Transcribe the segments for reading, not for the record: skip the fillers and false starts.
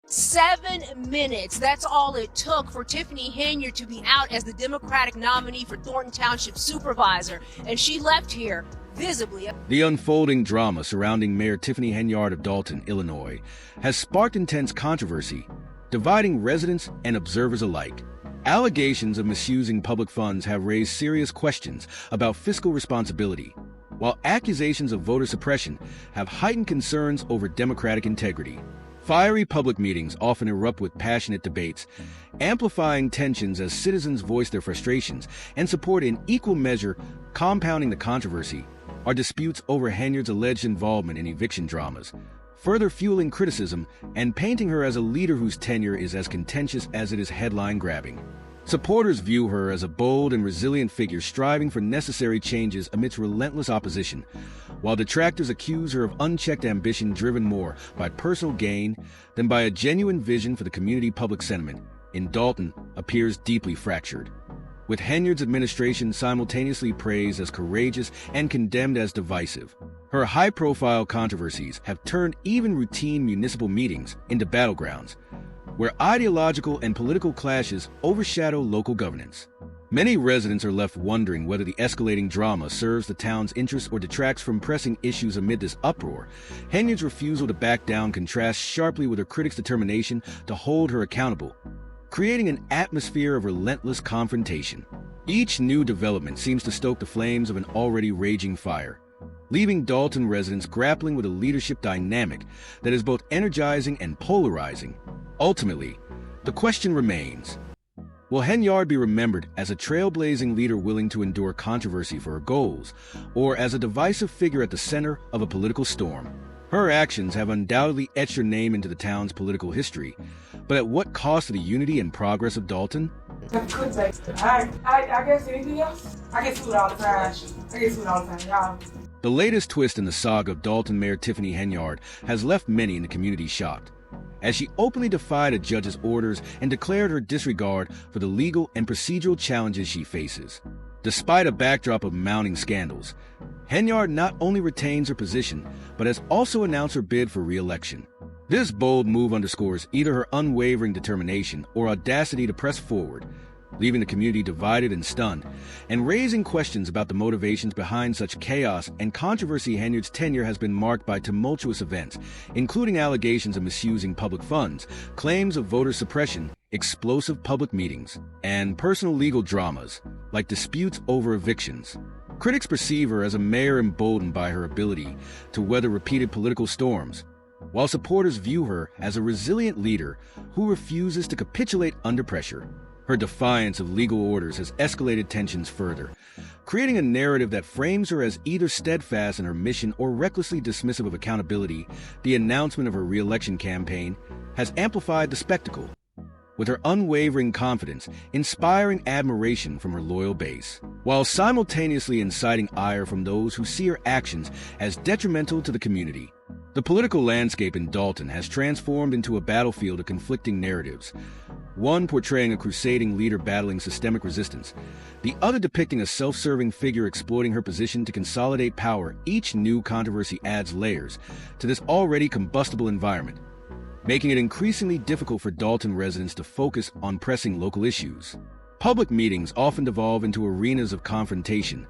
7 minutes. That's all it took for Tiffany Henyard to be out as the Democratic nominee for Thornton Township Supervisor, and she left here visibly. The unfolding drama surrounding Mayor Tiffany Henyard of Dalton, Illinois, has sparked intense controversy, dividing residents and observers alike. Allegations of misusing public funds have raised serious questions about fiscal responsibility, while accusations of voter suppression have heightened concerns over democratic integrity. Fiery public meetings often erupt with passionate debates, amplifying tensions as citizens voice their frustrations and support in equal measure. Compounding the controversy are disputes over Henyard's alleged involvement in eviction dramas, further fueling criticism and painting her as a leader whose tenure is as contentious as it is headline-grabbing. Supporters view her as a bold and resilient figure striving for necessary changes amidst relentless opposition, while detractors accuse her of unchecked ambition driven more by personal gain than by a genuine vision for the community. Public sentiment in Dalton appears deeply fractured, with Henyard's administration simultaneously praised as courageous and condemned as divisive. Her high-profile controversies have turned even routine municipal meetings into battlegrounds, where ideological and political clashes overshadow local governance. Many residents are left wondering whether the escalating drama serves the town's interests or detracts from pressing issues. Amid this uproar, Henyard's refusal to back down contrasts sharply with her critics' determination to hold her accountable, creating an atmosphere of relentless confrontation. Each new development seems to stoke the flames of an already raging fire, leaving Dalton residents grappling with a leadership dynamic that is both energizing and polarizing. Ultimately, the question remains: will Henyard be remembered as a trailblazing leader willing to endure controversy for her goals, or as a divisive figure at the center of a political storm? Her actions have undoubtedly etched her name into the town's political history, but at what cost to the unity and progress of Dalton? I guess anything else? I get food all the time. Y'all. The latest twist in the saga of Dalton Mayor Tiffany Henyard has left many in the community shocked, as she openly defied a judge's orders and declared her disregard for the legal and procedural challenges she faces. Despite a backdrop of mounting scandals, Henyard not only retains her position, but has also announced her bid for re-election. This bold move underscores either her unwavering determination or audacity to press forward, leaving the community divided and stunned, and raising questions about the motivations behind such chaos and controversy. Henyard's tenure has been marked by tumultuous events, including allegations of misusing public funds, claims of voter suppression, explosive public meetings, and personal legal dramas, like disputes over evictions. Critics perceive her as a mayor emboldened by her ability to weather repeated political storms, while supporters view her as a resilient leader who refuses to capitulate under pressure. Her defiance of legal orders has escalated tensions further, creating a narrative that frames her as either steadfast in her mission or recklessly dismissive of accountability. The announcement of her re-election campaign has amplified the spectacle, with her unwavering confidence inspiring admiration from her loyal base, while simultaneously inciting ire from those who see her actions as detrimental to the community. The political landscape in Dalton has transformed into a battlefield of conflicting narratives, one portraying a crusading leader battling systemic resistance, the other depicting a self-serving figure exploiting her position to consolidate power. Each new controversy adds layers to this already combustible environment, making it increasingly difficult for Dalton residents to focus on pressing local issues. Public meetings often devolve into arenas of confrontation,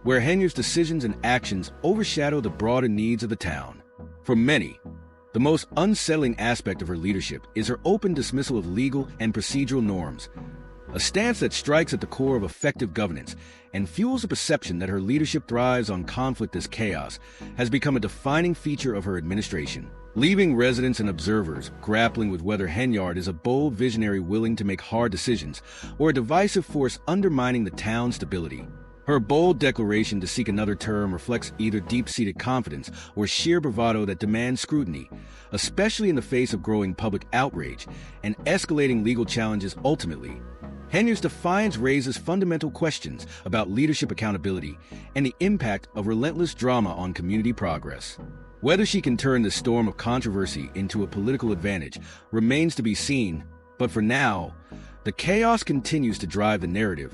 where Henyard's decisions and actions overshadow the broader needs of the town. For many, the most unsettling aspect of her leadership is her open dismissal of legal and procedural norms, a stance that strikes at the core of effective governance and fuels the perception that her leadership thrives on conflict. As chaos has become a defining feature of her administration, leaving residents and observers grappling with whether Henyard is a bold visionary willing to make hard decisions or a divisive force undermining the town's stability. Her bold declaration to seek another term reflects either deep-seated confidence or sheer bravado that demands scrutiny, especially in the face of growing public outrage and escalating legal challenges. Ultimately, Henyard's defiance raises fundamental questions about leadership accountability and the impact of relentless drama on community progress. Whether she can turn this storm of controversy into a political advantage remains to be seen, but for now, the chaos continues to drive the narrative,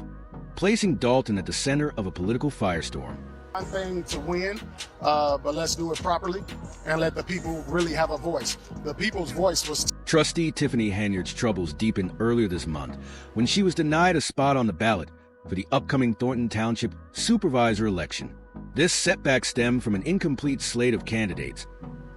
placing Dalton at the center of a political firestorm. one thing to win, but let's do it properly and let the people really have a voice. The people's voice was... Trustee Tiffany Henyard's troubles deepened earlier this month when she was denied a spot on the ballot for the upcoming Thornton Township supervisor election. This setback stemmed from an incomplete slate of candidates,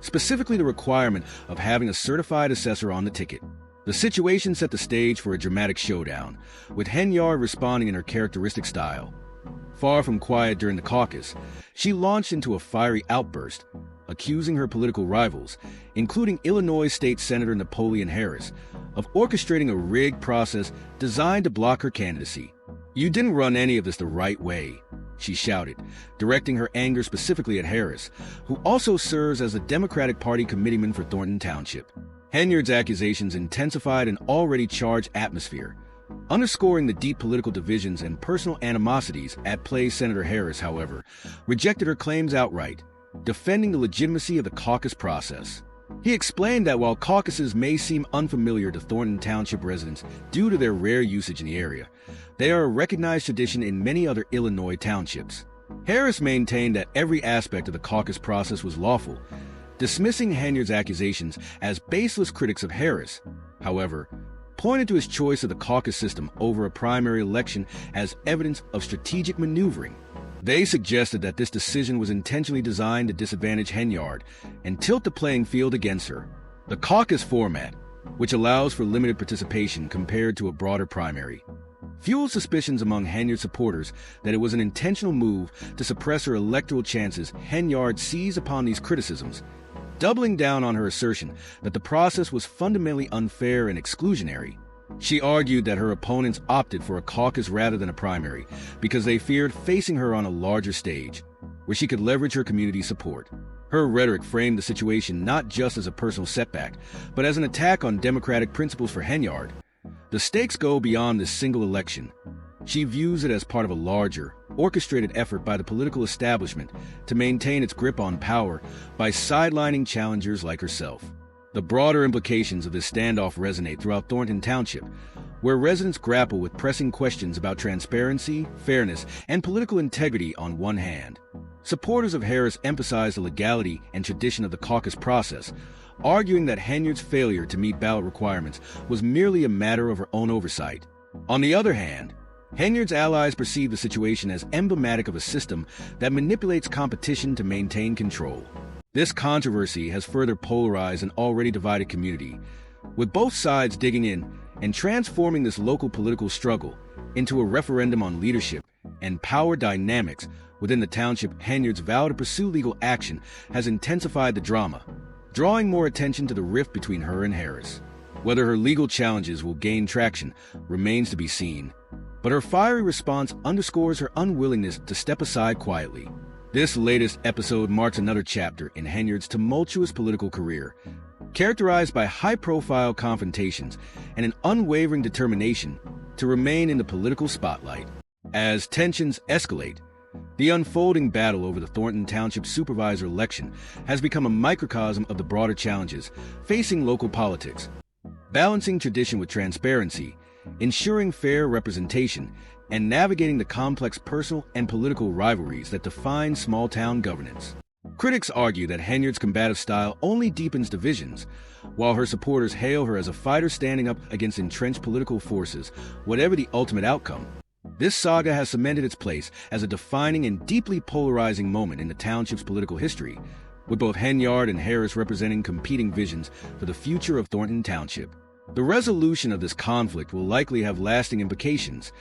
specifically the requirement of having a certified assessor on the ticket. The situation set the stage for a dramatic showdown, with Henyard responding in her characteristic style. Far from quiet during the caucus, she launched into a fiery outburst, accusing her political rivals, including Illinois State Senator Napoleon Harris, of orchestrating a rigged process designed to block her candidacy. "You didn't run any of this the right way," she shouted, directing her anger specifically at Harris, who also serves as the Democratic Party committeeman for Thornton Township. Henyard's accusations intensified an already charged atmosphere, underscoring the deep political divisions and personal animosities at play. Senator Harris, however, rejected her claims outright, defending the legitimacy of the caucus process. He explained that while caucuses may seem unfamiliar to Thornton Township residents due to their rare usage in the area, they are a recognized tradition in many other Illinois townships. Harris maintained that every aspect of the caucus process was lawful, dismissing Henyard's accusations as baseless. Critics of Harris, however, pointed to his choice of the caucus system over a primary election as evidence of strategic maneuvering. They suggested that this decision was intentionally designed to disadvantage Henyard and tilt the playing field against her. The caucus format, which allows for limited participation compared to a broader primary, fueled suspicions among Henyard supporters that it was an intentional move to suppress her electoral chances. Henyard seized upon these criticisms, doubling down on her assertion that the process was fundamentally unfair and exclusionary. She argued that her opponents opted for a caucus rather than a primary because they feared facing her on a larger stage, where she could leverage her community support. Her rhetoric framed the situation not just as a personal setback, but as an attack on democratic principles for Henyard. The stakes go beyond this single election. She views it as part of a larger, orchestrated effort by the political establishment to maintain its grip on power by sidelining challengers like herself. The broader implications of this standoff resonate throughout Thornton Township, where residents grapple with pressing questions about transparency, fairness, and political integrity on one hand. Supporters of Harris emphasize the legality and tradition of the caucus process, arguing that Henyard's failure to meet ballot requirements was merely a matter of her own oversight. On the other hand, Henyard's allies perceive the situation as emblematic of a system that manipulates competition to maintain control. This controversy has further polarized an already divided community, with both sides digging in and transforming this local political struggle into a referendum on leadership and power dynamics within the township. Henyard's vow to pursue legal action has intensified the drama, drawing more attention to the rift between her and Harris. Whether her legal challenges will gain traction remains to be seen, but her fiery response underscores her unwillingness to step aside quietly. This latest episode marks another chapter in Henyard's tumultuous political career, characterized by high-profile confrontations and an unwavering determination to remain in the political spotlight. As tensions escalate, the unfolding battle over the Thornton Township supervisor election has become a microcosm of the broader challenges facing local politics. Balancing tradition with transparency, ensuring fair representation, and navigating the complex personal and political rivalries that define small-town governance. Critics argue that Henyard's combative style only deepens divisions, while her supporters hail her as a fighter standing up against entrenched political forces, whatever the ultimate outcome. This saga has cemented its place as a defining and deeply polarizing moment in the township's political history, with both Henyard and Harris representing competing visions for the future of Thornton Township. The resolution of this conflict will likely have lasting implications,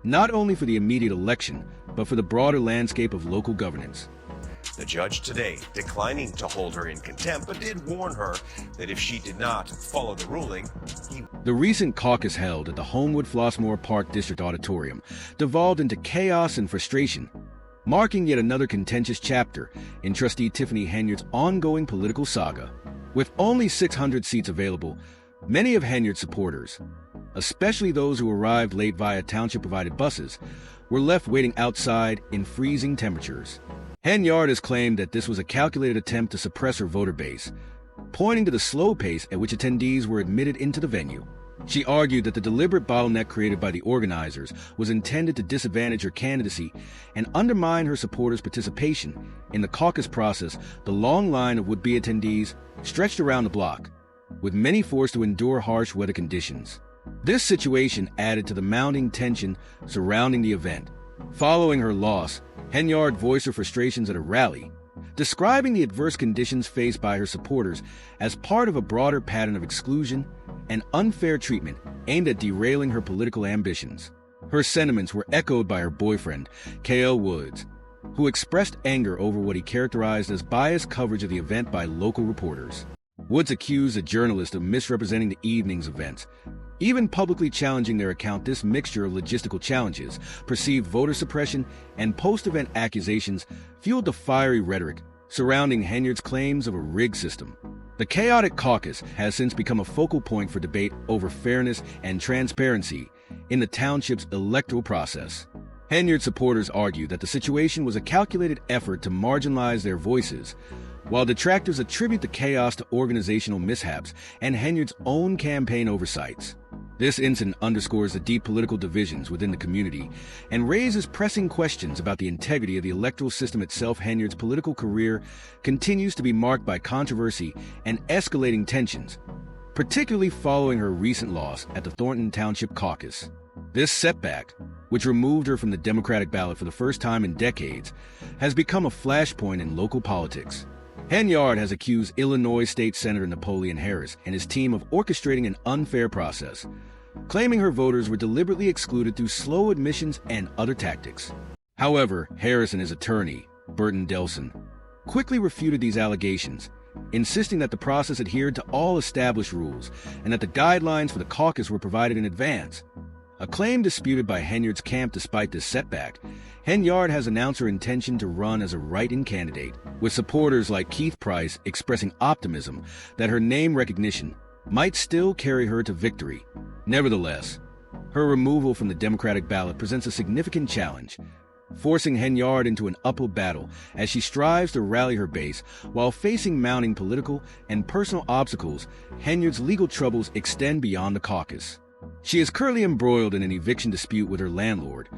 not only for the immediate election, but for the broader landscape of local governance. The judge today declining to hold her in contempt, but did warn her that if she did not follow the ruling, The recent caucus held at the Homewood Flossmoor Park District Auditorium devolved into chaos and frustration, marking yet another contentious chapter in Trustee Tiffany Henyard's ongoing political saga. With only 600 seats available, many of Henyard's supporters, especially those who arrived late via township-provided buses, were left waiting outside in freezing temperatures. Henyard has claimed that this was a calculated attempt to suppress her voter base, pointing to the slow pace at which attendees were admitted into the venue. She argued that the deliberate bottleneck created by the organizers was intended to disadvantage her candidacy and undermine her supporters' participation in the caucus process. The long line of would-be attendees stretched around the block, with many forced to endure harsh weather conditions. This situation added to the mounting tension surrounding the event. Following her loss, Henyard voiced her frustrations at a rally, describing the adverse conditions faced by her supporters as part of a broader pattern of exclusion and unfair treatment aimed at derailing her political ambitions. Her sentiments were echoed by her boyfriend, K.L. Woods, who expressed anger over what he characterized as biased coverage of the event by local reporters. Woods accused a journalist of misrepresenting the evening's events, even publicly challenging their account. This mixture of logistical challenges, perceived voter suppression, and post-event accusations fueled the fiery rhetoric surrounding Henyard's claims of a rigged system. The chaotic caucus has since become a focal point for debate over fairness and transparency in the township's electoral process. Henyard supporters argue that the situation was a calculated effort to marginalize their voices, while detractors attribute the chaos to organizational mishaps and Henyard's own campaign oversights. This incident underscores the deep political divisions within the community and raises pressing questions about the integrity of the electoral system itself. Henyard's political career continues to be marked by controversy and escalating tensions, particularly following her recent loss at the Thornton Township Caucus. This setback, which removed her from the Democratic ballot for the first time in decades, has become a flashpoint in local politics. Henyard has accused Illinois State Senator Napoleon Harris and his team of orchestrating an unfair process, claiming her voters were deliberately excluded through slow admissions and other tactics. However, Harris and his attorney, Burton Delson, quickly refuted these allegations, insisting that the process adhered to all established rules and that the guidelines for the caucus were provided in advance. A claim disputed by Henyard's camp. Despite this setback, Henyard has announced her intention to run as a write-in candidate, with supporters like Keith Price expressing optimism that her name recognition might still carry her to victory. Nevertheless, her removal from the Democratic ballot presents a significant challenge, forcing Henyard into an uphill battle as she strives to rally her base while facing mounting political and personal obstacles. Henyard's legal troubles extend beyond the caucus. She is currently embroiled in an eviction dispute with her landlord,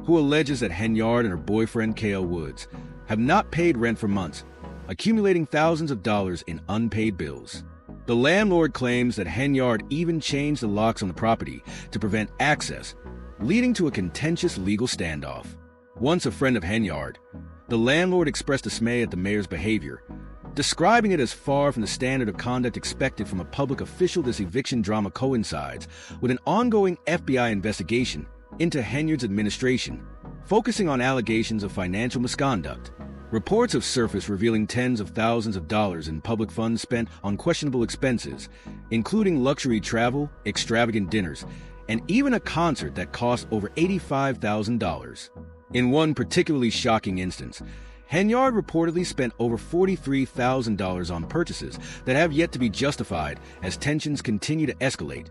who alleges that Henyard and her boyfriend K.L. Woods have not paid rent for months, accumulating thousands of dollars in unpaid bills. The landlord claims that Henyard even changed the locks on the property to prevent access, leading to a contentious legal standoff. Once a friend of Henyard, the landlord expressed dismay at the mayor's behavior, describing it as far from the standard of conduct expected from a public official. This eviction drama coincides with an ongoing FBI investigation into Henyard's administration, focusing on allegations of financial misconduct. Reports have surfaced revealing tens of thousands of dollars in public funds spent on questionable expenses, including luxury travel, extravagant dinners, and even a concert that cost over $85,000. In one particularly shocking instance, Henyard reportedly spent over $43,000 on purchases that have yet to be justified as tensions continue to escalate.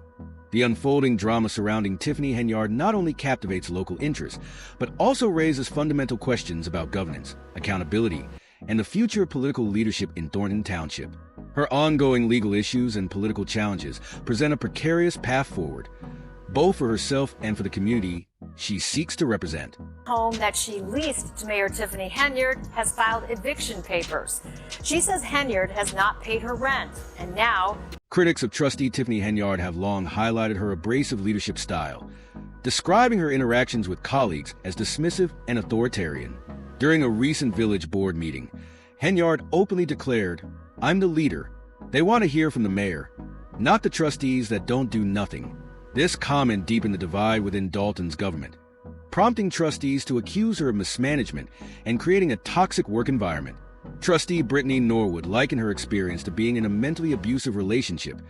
The unfolding drama surrounding Tiffany Henyard not only captivates local interests, but also raises fundamental questions about governance, accountability, and the future of political leadership in Thornton Township. Her ongoing legal issues and political challenges present a precarious path forward, both for herself and for the community she seeks to represent. Home that she leased to Mayor Tiffany Henyard has filed eviction papers. She says Henyard has not paid her rent, and now critics of trustee Tiffany Henyard have long highlighted her abrasive leadership style, describing her interactions with colleagues as dismissive and authoritarian. During a recent village board meeting, Henyard openly declared, "I'm the leader. They want to hear from the mayor, not the trustees that don't do nothing." This comment deepened the divide within Dalton's government, prompting trustees to accuse her of mismanagement and creating a toxic work environment. Trustee Brittany Norwood likened her experience to being in a mentally abusive relationship,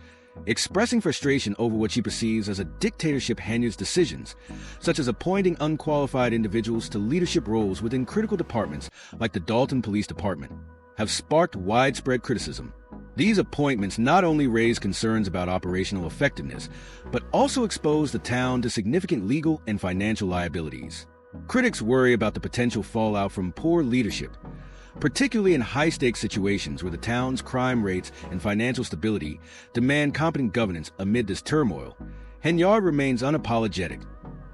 expressing frustration over what she perceives as a dictatorship. Henyard's decisions, such as appointing unqualified individuals to leadership roles within critical departments like the Dalton Police Department, have sparked widespread criticism. These appointments not only raise concerns about operational effectiveness, but also expose the town to significant legal and financial liabilities. Critics worry about the potential fallout from poor leadership, particularly in high-stakes situations where the town's crime rates and financial stability demand competent governance. Amid this turmoil, Henyard remains unapologetic,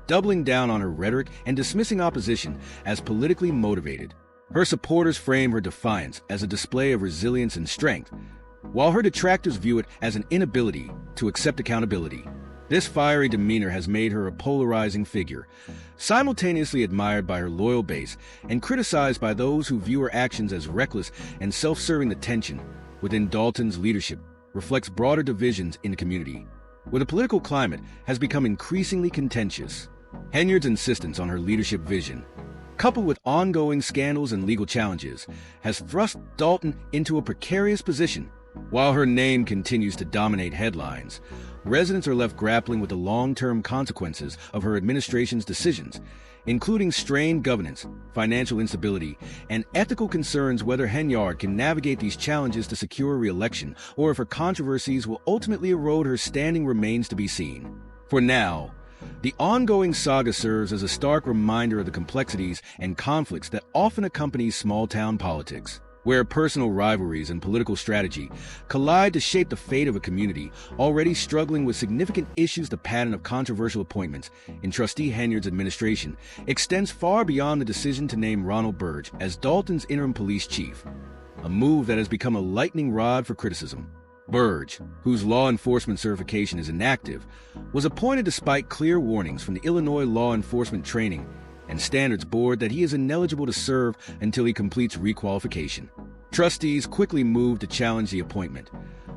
doubling down on her rhetoric and dismissing opposition as politically motivated. Her supporters frame her defiance as a display of resilience and strength, while her detractors view it as an inability to accept accountability. This fiery demeanor has made her a polarizing figure, simultaneously admired by her loyal base and criticized by those who view her actions as reckless and self-serving. The tension within Dalton's leadership reflects broader divisions in the community, where the political climate has become increasingly contentious. Henyard's insistence on her leadership vision, coupled with ongoing scandals and legal challenges, has thrust Dalton into a precarious position. While her name continues to dominate headlines, residents are left grappling with the long-term consequences of her administration's decisions, including strained governance, financial instability, and ethical concerns whether Henyard can navigate these challenges to secure re-election or if her controversies will ultimately erode her standing remains to be seen. For now, the ongoing saga serves as a stark reminder of the complexities and conflicts that often accompany small-town politics, where personal rivalries and political strategy collide to shape the fate of a community already struggling with significant issues. The pattern of controversial appointments in Trustee Henyard's administration extends far beyond the decision to name Ronald Burge as Dalton's interim police chief, a move that has become a lightning rod for criticism. Burge, whose law enforcement certification is inactive, was appointed despite clear warnings from the Illinois Law Enforcement Training and Standards Board that he is ineligible to serve until he completes requalification. Trustees quickly moved to challenge the appointment,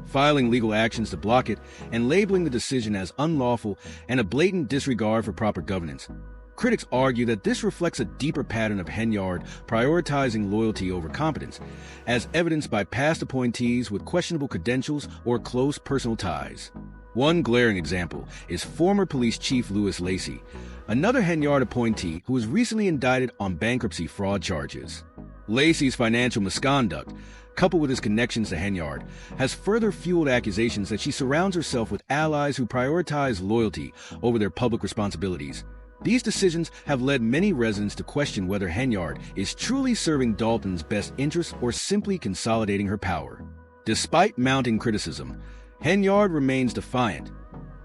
filing legal actions to block it and labeling the decision as unlawful and a blatant disregard for proper governance. Critics argue that this reflects a deeper pattern of Henyard prioritizing loyalty over competence, as evidenced by past appointees with questionable credentials or close personal ties. One glaring example is former police chief Louis Lacey, another Henyard appointee who was recently indicted on bankruptcy fraud charges. Lacey's financial misconduct, coupled with his connections to Henyard, has further fueled accusations that she surrounds herself with allies who prioritize loyalty over their public responsibilities. These decisions have led many residents to question whether Henyard is truly serving Dalton's best interests or simply consolidating her power. Despite mounting criticism, Henyard remains defiant,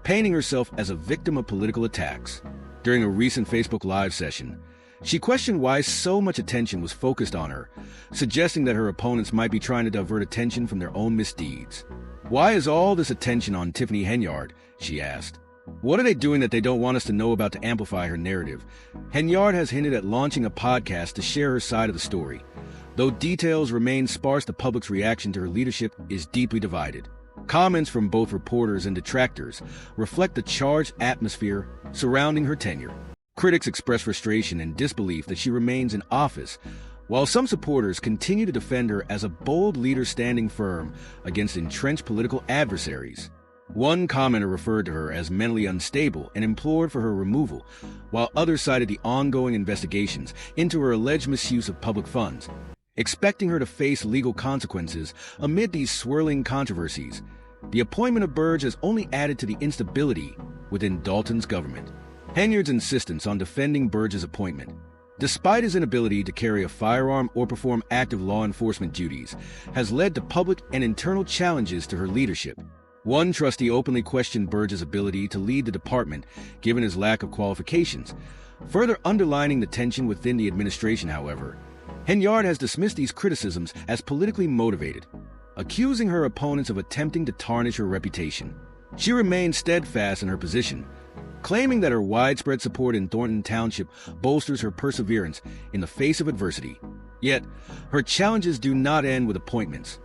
painting herself as a victim of political attacks. During a recent Facebook Live session, she questioned why so much attention was focused on her, suggesting that her opponents might be trying to divert attention from their own misdeeds. "Why is all this attention on Tiffany Henyard?" she asked. "What are they doing that they don't want us to know about to amplify her narrative?" Henyard has hinted at launching a podcast to share her side of the story. Though details remain sparse, the public's reaction to her leadership is deeply divided. Comments from both reporters and detractors reflect the charged atmosphere surrounding her tenure. Critics express frustration and disbelief that she remains in office, while some supporters continue to defend her as a bold leader standing firm against entrenched political adversaries. One commenter referred to her as mentally unstable and implored for her removal, while others cited the ongoing investigations into her alleged misuse of public funds, expecting her to face legal consequences amid these swirling controversies. The appointment of Burge has only added to the instability within Dalton's government. Henyard's insistence on defending Burge's appointment, despite his inability to carry a firearm or perform active law enforcement duties, has led to public and internal challenges to her leadership. One trustee openly questioned Burge's ability to lead the department given his lack of qualifications. Further underlining the tension within the administration, however, Henyard has dismissed these criticisms as politically motivated, accusing her opponents of attempting to tarnish her reputation. She remains steadfast in her position, claiming that her widespread support in Thornton Township bolsters her perseverance in the face of adversity. Yet, her challenges do not end with appointments.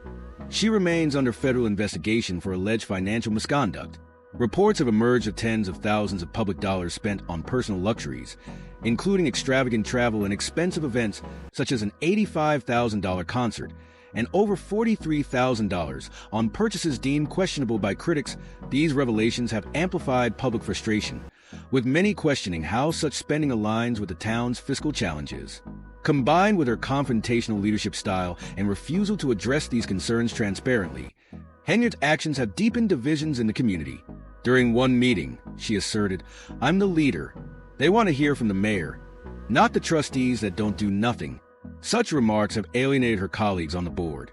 She remains under federal investigation for alleged financial misconduct. Reports have emerged of tens of thousands of public dollars spent on personal luxuries, including extravagant travel and expensive events such as an $85,000 concert and over $43,000 on purchases deemed questionable by critics. These revelations have amplified public frustration, with many questioning how such spending aligns with the town's fiscal challenges. Combined with her confrontational leadership style and refusal to address these concerns transparently, Henyard's actions have deepened divisions in the community. During one meeting, she asserted, "I'm the leader. They want to hear from the mayor, not the trustees that don't do nothing." Such remarks have alienated her colleagues on the board.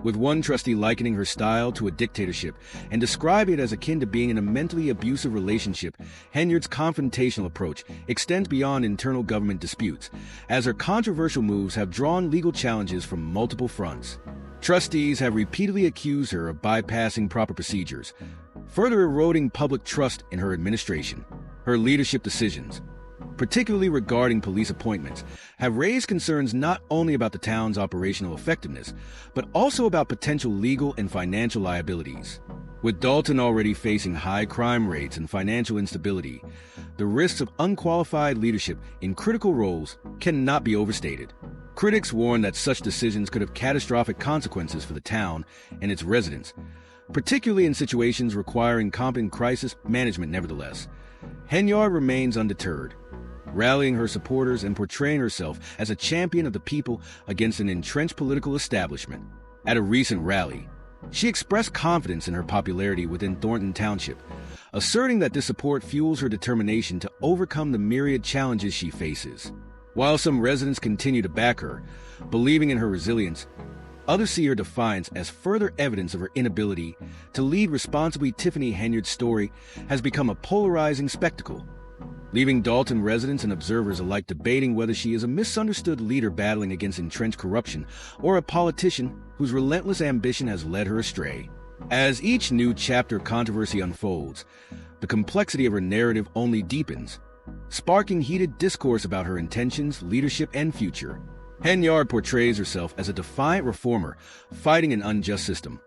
with one trustee likening her style to a dictatorship and describing it as akin to being in a mentally abusive relationship. Henyard's confrontational approach extends beyond internal government disputes, as her controversial moves have drawn legal challenges from multiple fronts. Trustees have repeatedly accused her of bypassing proper procedures, further eroding public trust in her administration. Her leadership decisions, particularly regarding police appointments, have raised concerns not only about the town's operational effectiveness, but also about potential legal and financial liabilities. With Dalton already facing high crime rates and financial instability, the risks of unqualified leadership in critical roles cannot be overstated. Critics warn that such decisions could have catastrophic consequences for the town and its residents, particularly in situations requiring competent crisis management. Nevertheless, Henyard remains undeterred, rallying her supporters and portraying herself as a champion of the people against an entrenched political establishment. At a recent rally, she expressed confidence in her popularity within Thornton Township, asserting that this support fuels her determination to overcome the myriad challenges she faces. While some residents continue to back her, believing in her resilience, others see her defiance as further evidence of her inability to lead responsibly. Tiffany Henyard's story has become a polarizing spectacle, leaving Dalton residents and observers alike debating whether she is a misunderstood leader battling against entrenched corruption or a politician whose relentless ambition has led her astray. As each new chapter of controversy unfolds, the complexity of her narrative only deepens, sparking heated discourse about her intentions, leadership, and future. Henyard portrays herself as a defiant reformer fighting an unjust system,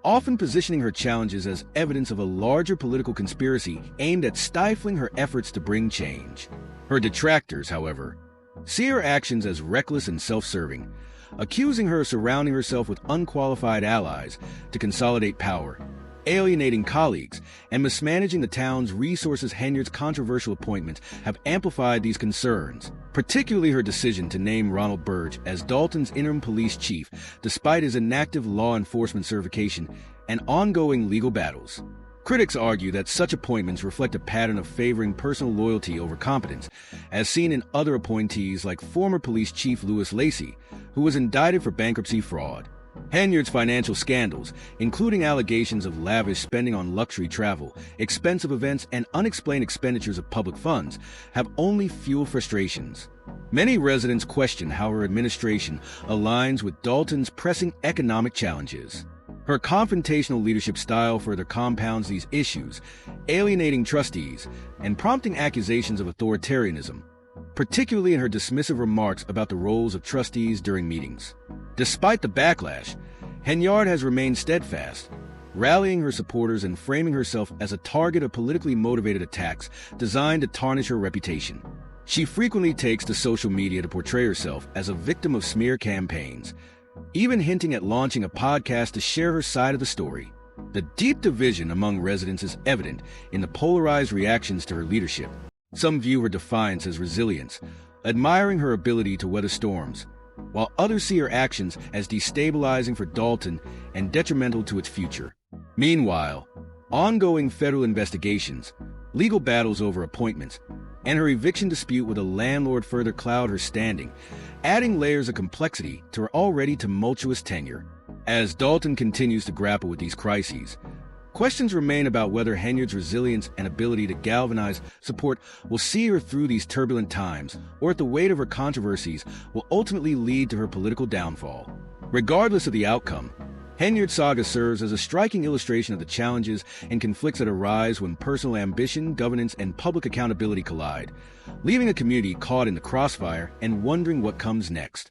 often positioning her challenges as evidence of a larger political conspiracy aimed at stifling her efforts to bring change. Her detractors, however, see her actions as reckless and self-serving, accusing her of surrounding herself with unqualified allies to consolidate power, alienating colleagues, and mismanaging the town's resources. Henyard's controversial appointments have amplified these concerns, particularly her decision to name Ronald Burge as Dalton's interim police chief, despite his inactive law enforcement certification and ongoing legal battles. Critics argue that such appointments reflect a pattern of favoring personal loyalty over competence, as seen in other appointees like former police chief Louis Lacey, who was indicted for bankruptcy fraud. Henyard's financial scandals, including allegations of lavish spending on luxury travel, expensive events, and unexplained expenditures of public funds, have only fueled frustrations. Many residents question how her administration aligns with Dalton's pressing economic challenges. Her confrontational leadership style further compounds these issues, alienating trustees and prompting accusations of authoritarianism, particularly in her dismissive remarks about the roles of trustees during meetings. Despite the backlash, Henyard has remained steadfast, rallying her supporters and framing herself as a target of politically motivated attacks designed to tarnish her reputation. She frequently takes to social media to portray herself as a victim of smear campaigns, even hinting at launching a podcast to share her side of the story. The deep division among residents is evident in the polarized reactions to her leadership. Some view her defiance as resilience, admiring her ability to weather storms, while others see her actions as destabilizing for Dalton and detrimental to its future. Meanwhile, ongoing federal investigations, legal battles over appointments, and her eviction dispute with a landlord further cloud her standing, adding layers of complexity to her already tumultuous tenure. As Dalton continues to grapple with these crises, questions remain about whether Henyard's resilience and ability to galvanize support will see her through these turbulent times, or if the weight of her controversies will ultimately lead to her political downfall. Regardless of the outcome, Henyard's saga serves as a striking illustration of the challenges and conflicts that arise when personal ambition, governance, and public accountability collide, leaving a community caught in the crossfire and wondering what comes next.